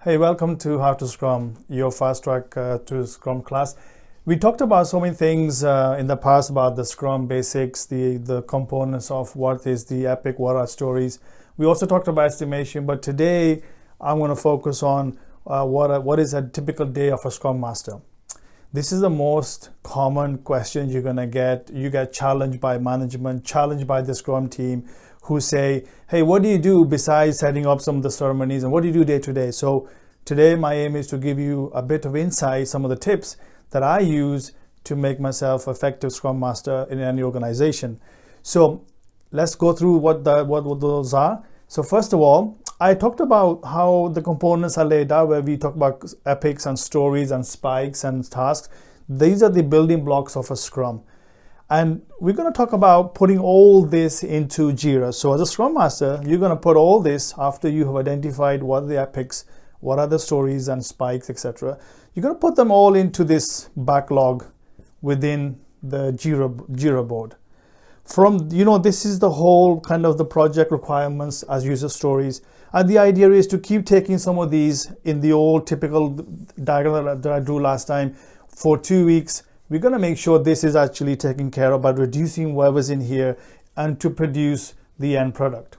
Hey, welcome to How to Scrum, your fast track to Scrum class. We talked about so many things in the past about the Scrum basics, the components of what is the epic, what are stories. We also talked about estimation, but today I'm going to focus on what is a typical day of a Scrum Master. This is the most common question you're going to get. You get challenged by management, challenged by the Scrum team, who say, hey, what do you do besides setting up some of the ceremonies, and what do you do day to day? So today my aim is to give you a bit of insight, some of the tips that I use to make myself effective Scrum Master in any organization. So let's go through what those are. So first of all, I talked about how the components are laid out, where we talk about epics and stories and spikes and tasks. These are the building blocks of a Scrum. And we're going to talk about putting all this into Jira. So as a Scrum Master, you're going to put all this after you have identified what are the epics, what are the stories and spikes, etc. You're going to put them all into this backlog within the Jira board. This is the whole kind of the project requirements as user stories. And the idea is to keep taking some of these in the old typical diagram that I drew last time for 2 weeks. We're going to make sure this is actually taken care of by reducing whatever's in here and to produce the end product.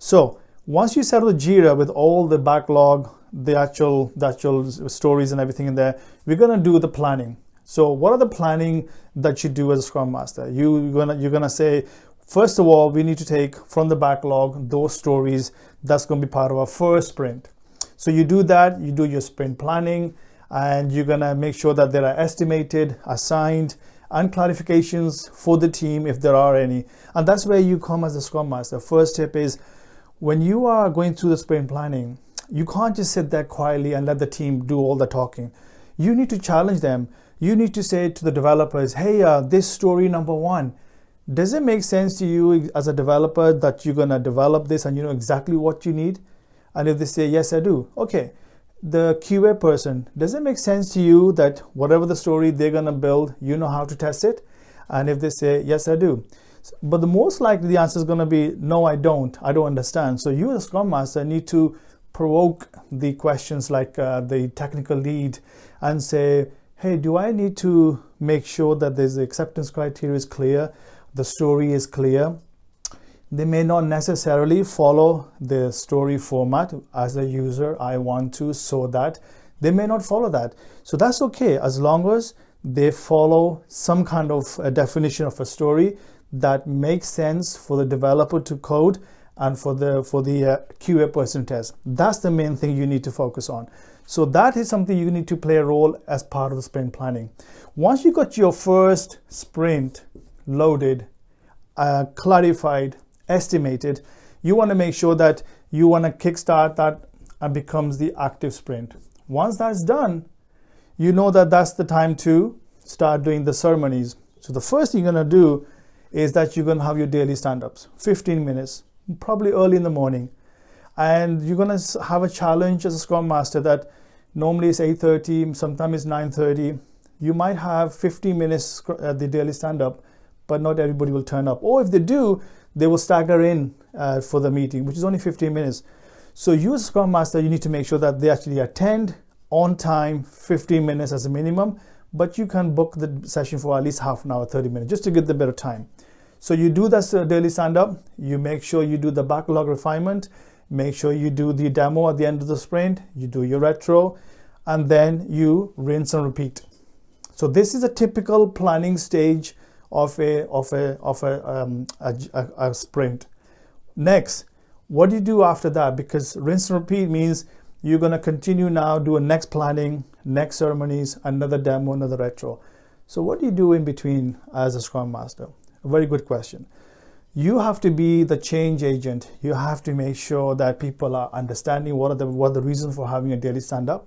So once you settle Jira with all the backlog, the actual stories and everything in there, we're going to do the planning. So what are the planning that you do as a Scrum Master? You're gonna say, first of all, we need to take from the backlog those stories that's going to be part of our first sprint. So you do that, you do your sprint planning, and you're going to make sure that there are estimated, assigned, and clarifications for the team if there are any. And that's where you come as a Scrum Master. First tip is, when you are going through the sprint planning, you can't just sit there quietly and let the team do all the talking. You need to challenge them. You need to say to the developers, hey, this story number one, does it make sense to you as a developer that you're going to develop this and you know exactly what you need? And if they say, yes, I do. Okay. The QA person, does it make sense to you that whatever the story they're going to build, you know how to test it? And if they say, yes, I do. But the most likely the answer is going to be, no, I don't understand. So you as a Scrum Master need to provoke the questions like the technical lead and say, hey, do I need to make sure that the acceptance criteria is clear, the story is clear? They may not necessarily follow the story format. As a user, I want to, so that they may not follow that. So that's okay, as long as they follow some kind of a definition of a story that makes sense for the developer to code and for the QA person test. That's the main thing you need to focus on. So that is something you need to play a role as part of the sprint planning. Once you got your first sprint loaded, clarified, estimated, you want to make sure that you want to kickstart that and becomes the active sprint. Once that's done, you know that that's the time to start doing the ceremonies. So the first thing you're going to do is that you're going to have your daily stand-ups, 15 minutes, probably early in the morning. And you're going to have a challenge as a Scrum Master that normally it's 8:30, sometimes it's 9:30. You might have 15 minutes at the daily stand-up, but not everybody will turn up. Or if they do, they will stagger in for the meeting, which is only 15 minutes. So you as a Scrum Master, you need to make sure that they actually attend on time, 15 minutes as a minimum, but you can book the session for at least half an hour, 30 minutes, just to get the bit of time. So you do this daily stand-up, you make sure you do the backlog refinement, make sure you do the demo at the end of the sprint, you do your retro, and then you rinse and repeat. So this is a typical planning stage of a sprint. Next, what do you do after that? Because rinse and repeat means you're going to continue now, do a next planning, next ceremonies, another demo, another retro. So what do you do in between as a Scrum Master? A very good question. You have to be the change agent. You have to make sure that people are understanding what are the reasons for having a daily stand-up.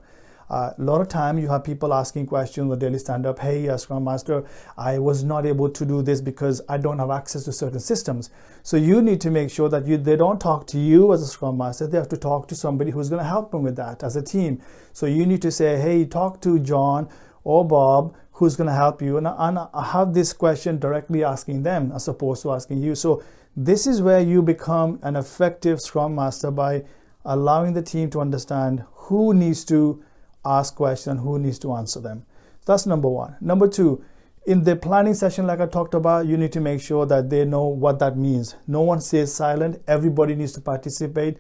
A lot of time you have people asking questions on the daily stand-up. Hey, Scrum Master, I was not able to do this because I don't have access to certain systems. So you need to make sure that they don't talk to you as a Scrum Master. They have to talk to somebody who's going to help them with that as a team. So you need to say, hey, talk to John or Bob, who's going to help you, and I have this question directly asking them as opposed to asking you. So this is where you become an effective Scrum Master, by allowing the team to understand who needs to ask questions and who needs to answer them. That's number one. Number two, in the planning session, like I talked about, you need to make sure that they know what that means. No one stays silent. Everybody needs to participate.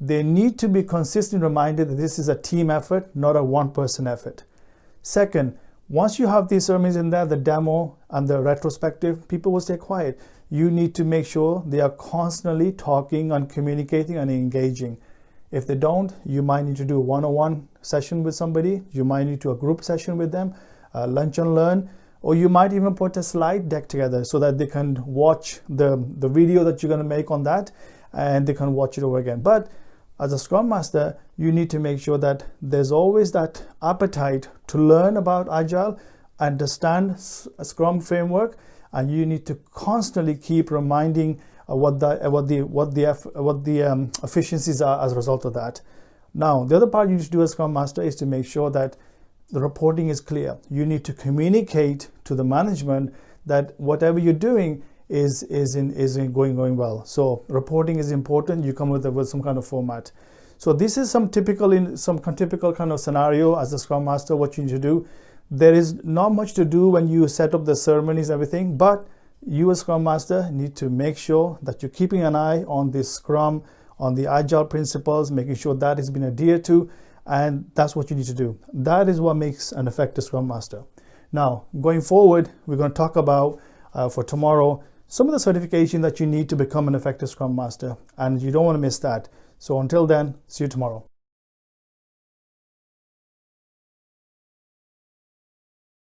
They need to be consistently reminded that this is a team effort, not a one-person effort. Second, once you have these sermons in there, the demo and the retrospective, people will stay quiet. You need to make sure they are constantly talking and communicating and engaging. If they don't, you might need to do a one-on-one session with somebody. You might need to do a group session with them, lunch and learn, or you might even put a slide deck together so that they can watch the video that you're going to make on that, and they can watch it over again. But as a Scrum Master, you need to make sure that there's always that appetite to learn about Agile, understand a Scrum framework, and you need to constantly keep reminding what the efficiencies are as a result of that. Now, the other part you need to do as Scrum Master is to make sure that the reporting is clear. You need to communicate to the management that whatever you're doing is going well. So reporting is important. You come with some kind of format. So this is some typical kind of scenario as a Scrum Master, what you need to do. There is not much to do when you set up the ceremonies, everything, but you as Scrum Master need to make sure that you're keeping an eye on this Scrum, on the Agile principles, making sure that has been adhered to, and that's what you need to do. That is what makes an effective Scrum Master. Now, going forward, we're going to talk about, for tomorrow, some of the certification that you need to become an effective Scrum Master, and you don't want to miss that. So until then, see you tomorrow.